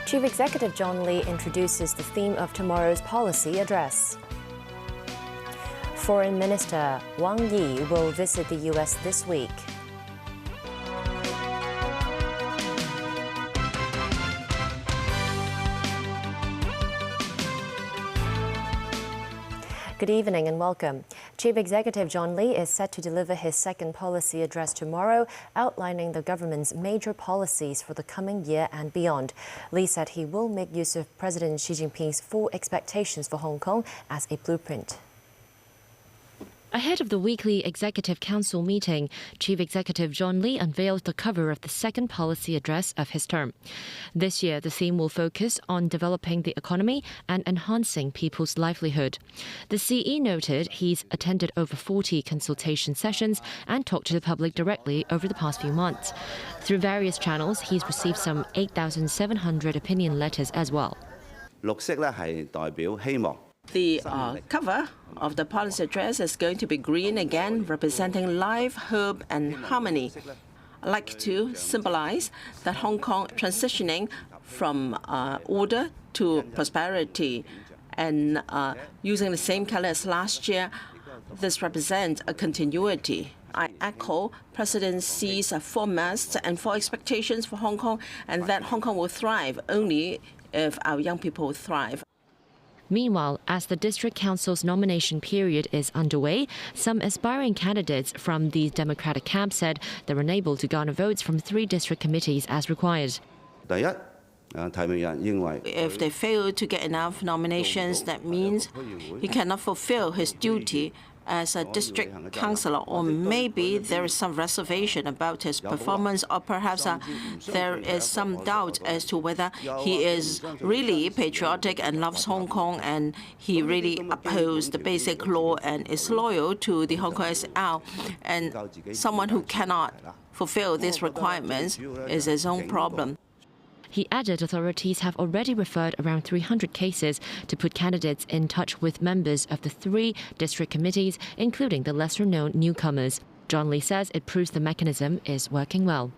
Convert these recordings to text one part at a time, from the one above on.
Chief Executive John Lee introduces the theme of tomorrow's policy address. Foreign Minister Wang Yi will visit the U.S. this week. Good evening and welcome. Chief Executive John Lee is set to deliver his second policy address tomorrow, outlining the government's major policies for the coming year and beyond. Lee said he will make use of President Xi Jinping's 4 expectations for Hong Kong as a blueprint. Ahead of the weekly Executive Council meeting, Chief Executive John Lee unveiled the cover of the second policy address of his term. This year, the theme will focus on developing the economy and enhancing people's livelihood. The CE noted he's attended over 40 consultation sessions and talked to the public directly over the past few months. Through various channels, he's received some 8,700 opinion letters as well. 綠色咧係代表希望。 The cover of the policy address is going to be green again, representing life, hope, and harmony. I'd like to symbolize that Hong Kong transitioning from order to prosperity, and using the same color as last year, this represents a continuity. I echo President Xi's 4 musts and 4 expectations for Hong Kong, and that Hong Kong will thrive only if our young people thrive. Meanwhile, as the District Council's nomination period is underway, some aspiring candidates from the Democratic camp said they're unable to garner votes from 3 district committees as required. If they fail to get enough nominations, that means he cannot fulfill his duty as a district councillor, or maybe there is some reservation about his performance, or perhaps there is some doubt as to whether he is really patriotic and loves Hong Kong, and he really upholds the basic law and is loyal to the Hong Kong SAR. And someone who cannot fulfill these requirements is his own problem. He added authorities have already referred around 300 cases to put candidates in touch with members of the 3 district committees, including the lesser-known newcomers. John Lee says it proves the mechanism is working well.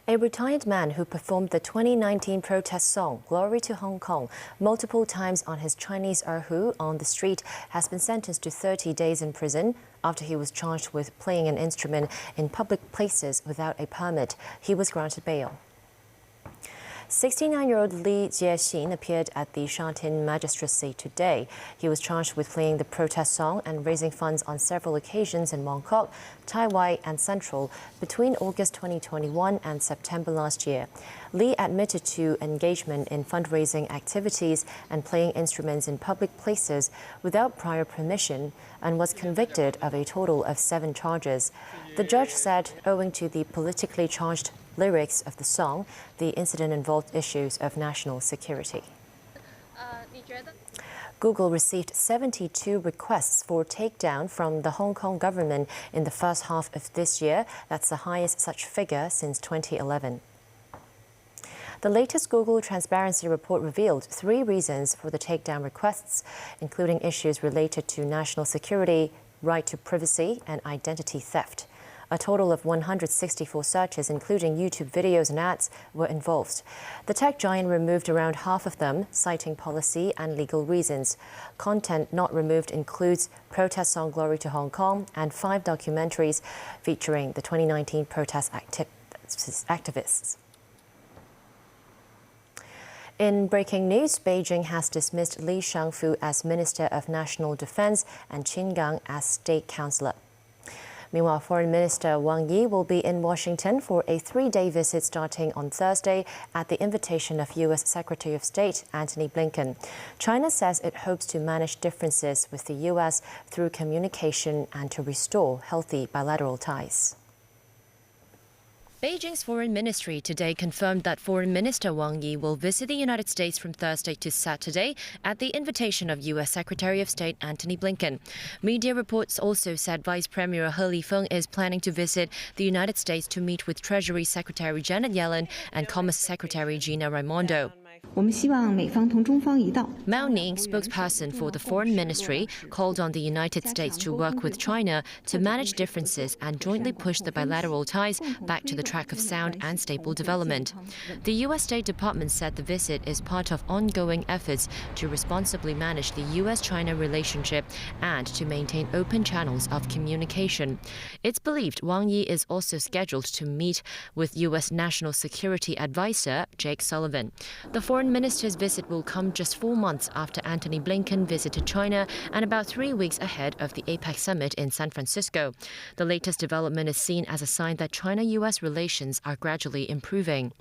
A retired man who performed the 2019 protest song Glory to Hong Kong multiple times on his Chinese erhu on the street has been sentenced to 30 days in prison after he was charged with playing an instrument in public places without a permit. He was granted bail. 69-year-old Li Jiexin appeared at the Sha-Tin Magistracy today. He was charged with playing the protest song and raising funds on several occasions in Mong Kok, Tai Wai and Central between August 2021 and September last year. Li admitted to engagement in fundraising activities and playing instruments in public places without prior permission and was convicted of a total of 7 charges. The judge said, owing to the politically charged lyrics of the song, the incident involved issues of national security. Google received 72 requests for takedown from the Hong Kong government in the first half of this year. That's the highest such figure since 2011. The latest Google Transparency Report revealed 3 reasons for the takedown requests, including issues related to national security, right to privacy, and identity theft. A total of 164 searches, including YouTube videos and ads, were involved. The tech giant removed around half of them, citing policy and legal reasons. Content not removed includes protest song Glory to Hong Kong and 5 documentaries featuring the 2019 protest activists. In breaking news, Beijing has dismissed Li Shangfu as Minister of National Defense and Qin Gang as State Councillor. Meanwhile, Foreign Minister Wang Yi will be in Washington for a 3-day visit starting on Thursday at the invitation of U.S. Secretary of State Antony Blinken. China says it hopes to manage differences with the U.S. through communication and to restore healthy bilateral ties. Beijing's Foreign Ministry today confirmed that Foreign Minister Wang Yi will visit the United States from Thursday to Saturday at the invitation of U.S. Secretary of State Antony Blinken. Media reports also said Vice Premier He Lifeng is planning to visit the United States to meet with Treasury Secretary Janet Yellen and Commerce Secretary Gina Raimondo. Mao Ning, spokesperson for the Foreign Ministry, called on the United States to work with China to manage differences and jointly push the bilateral ties back to the track of sound and stable development. The U.S. State Department said the visit is part of ongoing efforts to responsibly manage the U.S.-China relationship and to maintain open channels of communication. It's believed Wang Yi is also scheduled to meet with U.S. National Security Advisor Jake Sullivan. The foreign minister's visit will come just 4 months after Antony Blinken visited China and about 3 weeks ahead of the APEC summit in San Francisco. The latest development is seen as a sign that China-U.S. relations are gradually improving.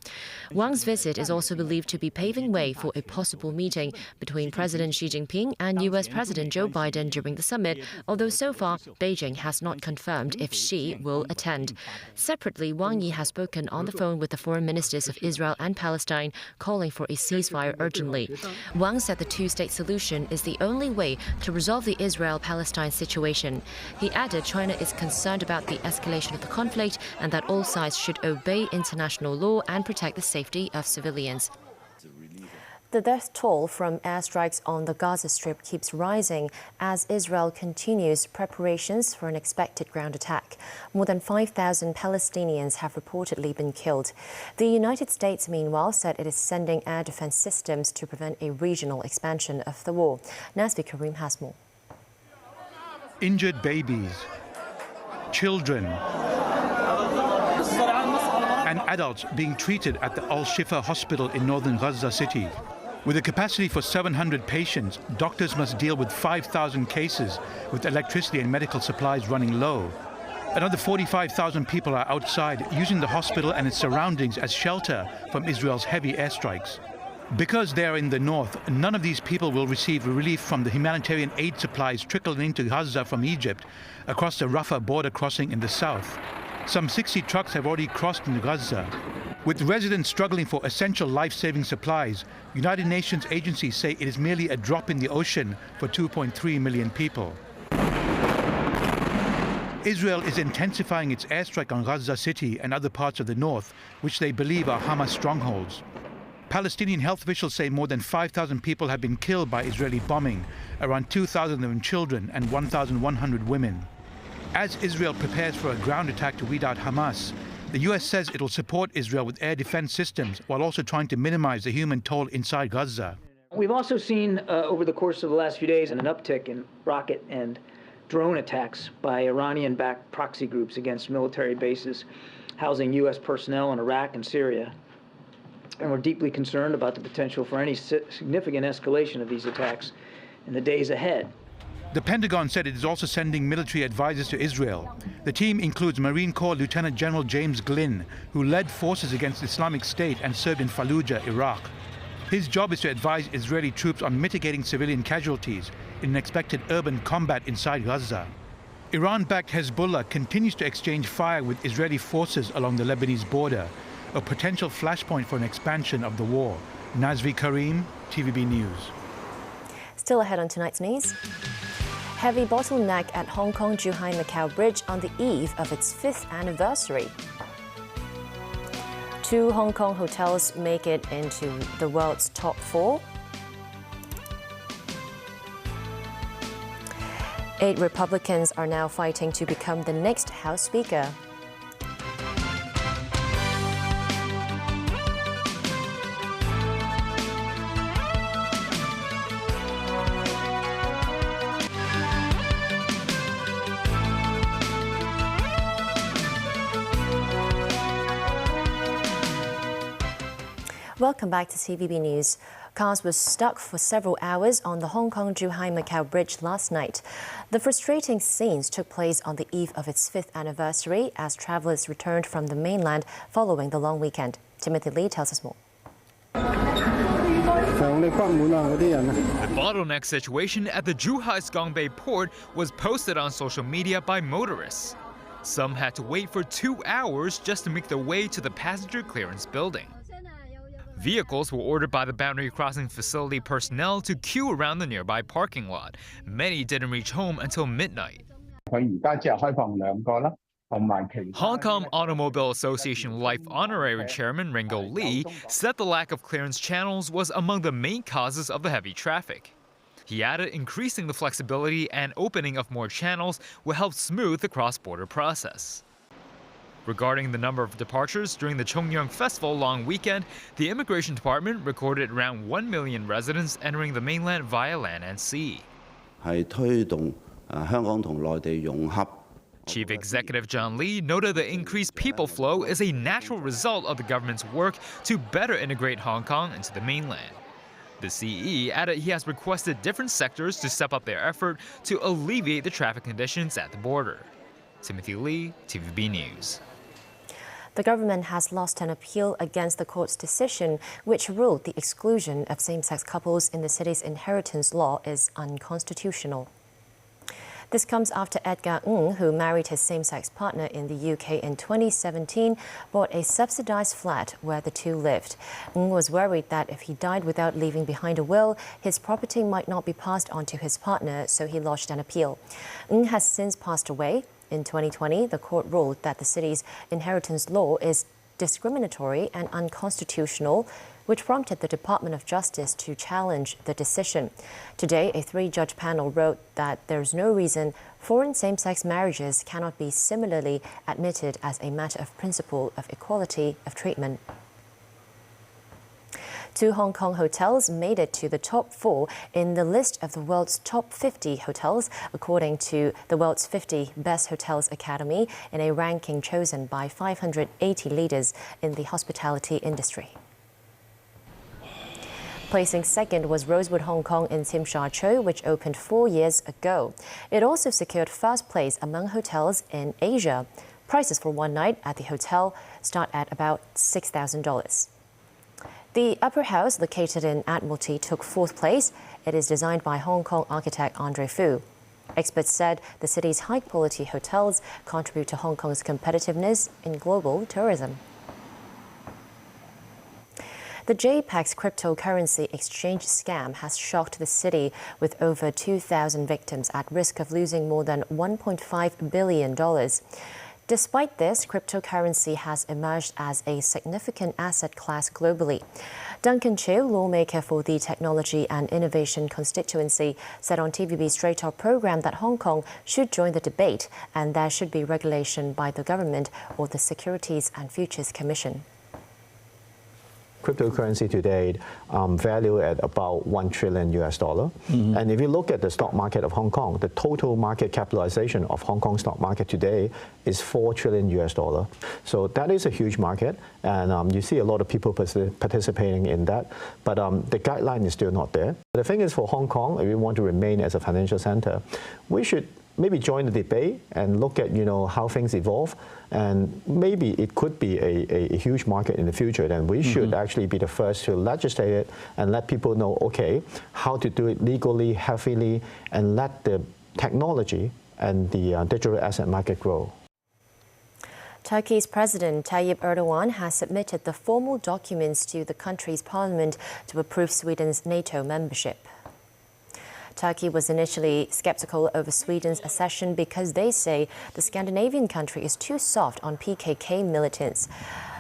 Wang's visit is also believed to be paving way for a possible meeting between President Xi Jinping and U.S. President Joe Biden during the summit, although so far Beijing has not confirmed if Xi will attend. Separately, Wang Yi has spoken on the phone with the foreign ministers of Israel and Palestine, calling for a ceasefire urgently. Wang said the two-state solution is the only way to resolve the Israel-Palestine situation. He added China is concerned about the escalation of the conflict and that all sides should obey international law and protect the safety of civilians. The death toll from airstrikes on the Gaza Strip keeps rising as Israel continues preparations for an expected ground attack. More than 5,000 Palestinians have reportedly been killed. The United States, meanwhile, said it is sending air defense systems to prevent a regional expansion of the war. Nazvi Karim has more. Injured babies, children, and adults being treated at the Al-Shifa hospital in northern Gaza City. With a capacity for 700 patients, doctors must deal with 5,000 cases, with electricity and medical supplies running low. Another 45,000 people are outside, using the hospital and its surroundings as shelter from Israel's heavy airstrikes. Because they are in the north, none of these people will receive relief from the humanitarian aid supplies trickling into Gaza from Egypt across the Rafah border crossing in the south. Some 60 trucks have already crossed into Gaza. With residents struggling for essential life-saving supplies, United Nations agencies say it is merely a drop in the ocean for 2.3 million people. Israel is intensifying its airstrike on Gaza City and other parts of the north, which they believe are Hamas strongholds. Palestinian health officials say more than 5,000 people have been killed by Israeli bombing, around 2,000 of them children and 1,100 women. As Israel prepares for a ground attack to weed out Hamas, the U.S. says it will support Israel with air defense systems while also trying to minimize the human toll inside Gaza. We've also seen over the course of the last few days an uptick in rocket and drone attacks by Iranian-backed proxy groups against military bases housing U.S. personnel in Iraq and Syria. And we're deeply concerned about the potential for any significant escalation of these attacks in the days ahead. The Pentagon said it is also sending military advisors to Israel. The team includes Marine Corps Lieutenant General James Glynn, who led forces against Islamic State and served in Fallujah, Iraq. His job is to advise Israeli troops on mitigating civilian casualties in an expected urban combat inside Gaza. Iran-backed Hezbollah continues to exchange fire with Israeli forces along the Lebanese border, a potential flashpoint for an expansion of the war. Nazvi Karim, TVB News. Still ahead on tonight's news. Heavy bottleneck at Hong Kong-Zhuhai-Macau Bridge on the eve of its 5th anniversary. 2 Hong Kong hotels make it into the world's top 4. 8 Republicans are now fighting to become the next House Speaker. Welcome back to TVB News. Cars were stuck for several hours on the Hong Kong-Zhuhai-Macau Bridge last night. The frustrating scenes took place on the eve of its 5th anniversary as travellers returned from the mainland following the long weekend. Timothy Lee tells us more. The bottleneck situation at the Zhuhai's Gongbei port was posted on social media by motorists. Some had to wait for 2 hours just to make their way to the passenger clearance building. Vehicles were ordered by the boundary crossing facility personnel to queue around the nearby parking lot. Many didn't reach home until midnight. Hong Kong Automobile Association Life Honorary Chairman Ringo Lee said the lack of clearance channels was among the main causes of the heavy traffic. He added increasing the flexibility and opening of more channels will help smooth the cross-border process. Regarding the number of departures during the Chongyang Festival long weekend, the Immigration Department recorded around 1 million residents entering the mainland via land and sea. 係推動香港同內地融合。 Chief Executive John Lee noted the increased people flow is a natural result of the government's work to better integrate Hong Kong into the mainland. The CE added he has requested different sectors to step up their effort to alleviate the traffic conditions at the border. Timothy Lee, TVB News. The government has lost an appeal against the court's decision, which ruled the exclusion of same-sex couples in the city's inheritance law is unconstitutional. This comes after Edgar Ng, who married his same-sex partner in the UK in 2017, bought a subsidized flat where the two lived. Ng was worried that if he died without leaving behind a will, his property might not be passed on to his partner, so he lodged an appeal. Ng has since passed away. In 2020, the court ruled that the city's inheritance law is discriminatory and unconstitutional, which prompted the Department of Justice to challenge the decision. Today, a three-judge panel wrote that there's no reason foreign same-sex marriages cannot be similarly admitted as a matter of principle of equality of treatment. 2 Hong Kong hotels made it to the top 4 in the list of the world's top 50 hotels, according to the World's 50 Best Hotels Academy, in a ranking chosen by 580 leaders in the hospitality industry. Placing second was Rosewood Hong Kong in Tsim Sha Tsui, which opened 4 years ago. It also secured first place among hotels in Asia. Prices for one night at the hotel start at about $6,000. The Upper House, located in Admiralty, took 4th place. It is designed by Hong Kong architect Andre Fu. Experts said the city's high-quality hotels contribute to Hong Kong's competitiveness in global tourism. The JPEX cryptocurrency exchange scam has shocked the city, with over 2,000 victims at risk of losing more than $1.5 billion. Despite this, cryptocurrency has emerged as a significant asset class globally. Duncan Chiu, lawmaker for the Technology and Innovation constituency, said on TVB's Straight Talk program that Hong Kong should join the debate and there should be regulation by the government or the Securities and Futures Commission. Cryptocurrency today valued at about $1 trillion US. And if you look at the stock market of Hong Kong, the total market capitalization of Hong Kong stock market today is $4 trillion US. So that is a huge market, and you see a lot of people participating in that, but the guideline is still not there. The thing is, for Hong Kong, if we want to remain as a financial center, we should maybe join the debate and look at how things evolve, and maybe it could be a huge market in the future. Then we should actually be the first to legislate it and let people know, okay, how to do it legally, heavily, and let the technology and the digital asset market grow. Turkey's President Tayyip Erdogan has submitted the formal documents to the country's parliament to approve Sweden's NATO membership. Turkey was initially skeptical over Sweden's accession because they say the Scandinavian country is too soft on PKK militants.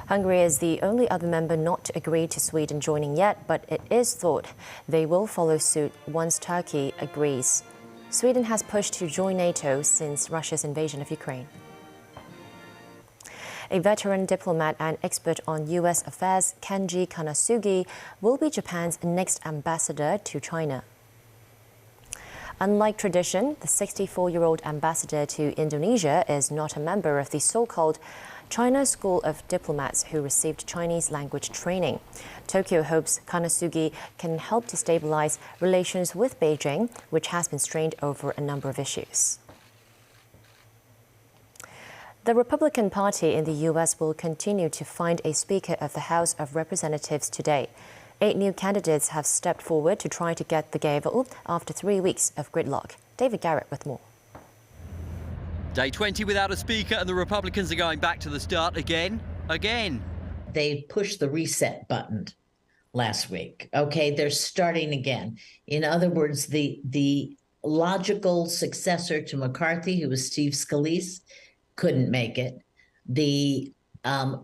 Hungary is the only other member not to agree to Sweden joining yet, but it is thought they will follow suit once Turkey agrees. Sweden has pushed to join NATO since Russia's invasion of Ukraine. A veteran diplomat and expert on U.S. affairs, Kenji Kanasugi, will be Japan's next ambassador to China. Unlike tradition, the 64-year-old ambassador to Indonesia is not a member of the so-called China School of Diplomats who received Chinese language training. Tokyo hopes Kanasugi can help to stabilize relations with Beijing, which has been strained over a number of issues. The Republican Party in the U.S. will continue to find a Speaker of the House of Representatives today. 8 new candidates have stepped forward to try to get the gavel after 3 weeks of gridlock. David Garrett with more. Day 20 without a speaker, and the Republicans are going back to the start again. They pushed the reset button last week. Okay, they're starting again. In other words, the logical successor to McCarthy, who was Steve Scalise, couldn't make it. The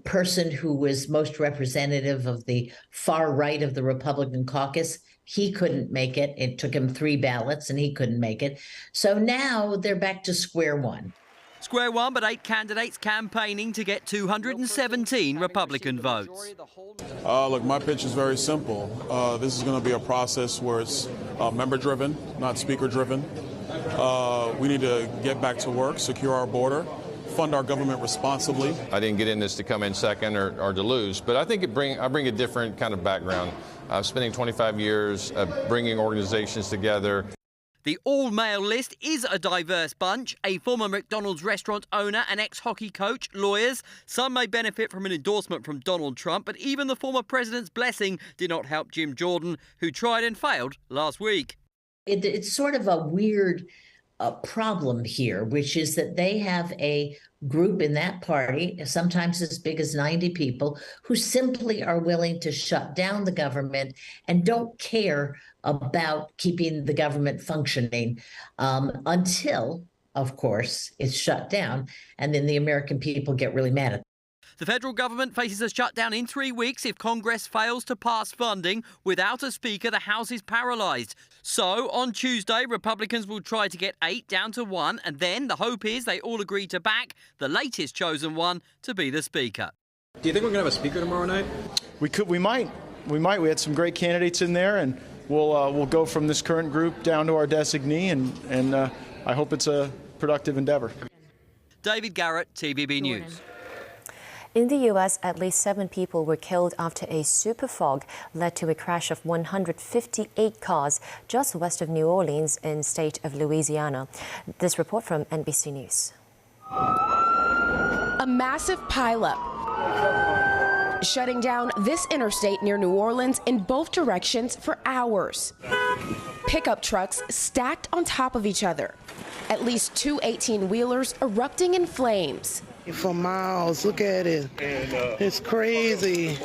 person who was most representative of the far right of the Republican caucus, he couldn't make it. It took him 3 ballots and he couldn't make it. So now they're back to square one. Square one, but 8 candidates campaigning to get 217 Republican votes. Look, my pitch is very simple. This is going to be a process where it's member-driven, not speaker-driven. We need to get back to work, secure our border, fund our government responsibly. I didn't get in this to come in second or to lose, but I think I bring a different kind of background. Spending 25 years bringing organizations together. The all-male list is a diverse bunch. A former McDonald's restaurant owner, an ex-hockey coach, lawyers. Some may benefit from an endorsement from Donald Trump, but even the former president's blessing did not help Jim Jordan, who tried and failed last week. It's sort of a weird problem here, which is that they have a group in that party, sometimes as big as 90 people, who simply are willing to shut down the government and don't care about keeping the government functioning until, of course, it's shut down. And then the American people get really mad at them. The federal government faces a shutdown in 3 weeks if Congress fails to pass funding. Without a speaker, the House is paralysed. So, on Tuesday, Republicans will try to get 8 down to 1, and then the hope is they all agree to back the latest chosen one to be the speaker. Do you think we're going to have a speaker tomorrow night? We might. We had some great candidates in there, and we'll go from this current group down to our designee, and I hope it's a productive endeavor. David Garrett, TVB News. In the U.S., at least 7 people were killed after a super fog led to a crash of 158 cars just west of New Orleans in state of Louisiana. This report from NBC News. A massive pileup shutting down this interstate near New Orleans in both directions for hours. Pickup trucks stacked on top of each other. At least 2 18-wheelers erupting in flames. For miles, look at it. It's crazy.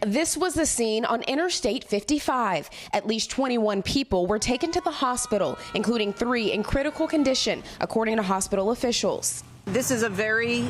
This was the scene on Interstate 55. At least 21 people were taken to the hospital, including 3 in critical condition, according to hospital officials. This is a very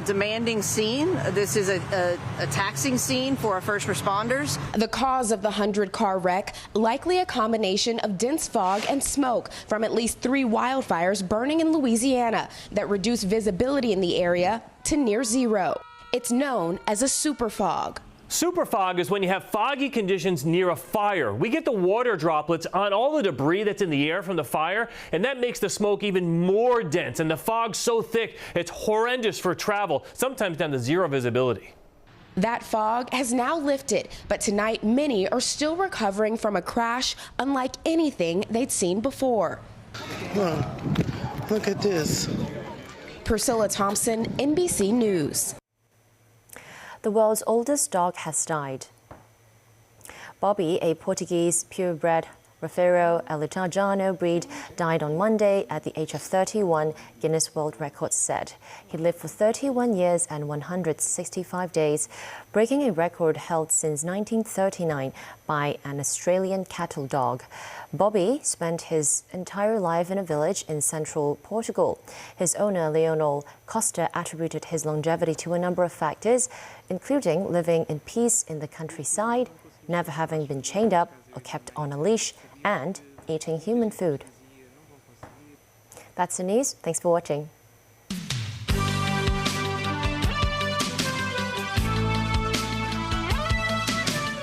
demanding scene. This is a taxing scene for our first responders. The cause of the 100-car wreck, likely a combination of dense fog and smoke from at least 3 wildfires burning in Louisiana that reduced visibility in the area to near zero. It's known as a super fog. Superfog is when you have foggy conditions near a fire. We get the water droplets on all the debris that's in the air from the fire, and that makes the smoke even more dense. And the fog's so thick, it's horrendous for travel, sometimes down to zero visibility. That fog has now lifted, but tonight many are still recovering from a crash unlike anything they'd seen before. Look at this. Priscilla Thompson, NBC News. The world's oldest dog has died. Bobby, a Portuguese purebred Rafeiro Alitariano breed, died on Monday at the age of 31, Guinness World Records said. He lived for 31 years and 165 days, breaking a record held since 1939 by an Australian cattle dog. Bobby spent his entire life in a village in central Portugal. His owner, Leonel Costa, attributed his longevity to a number of factors, including living in peace in the countryside, never having been chained up or kept on a leash, and eating human food. That's the news. Thanks for watching.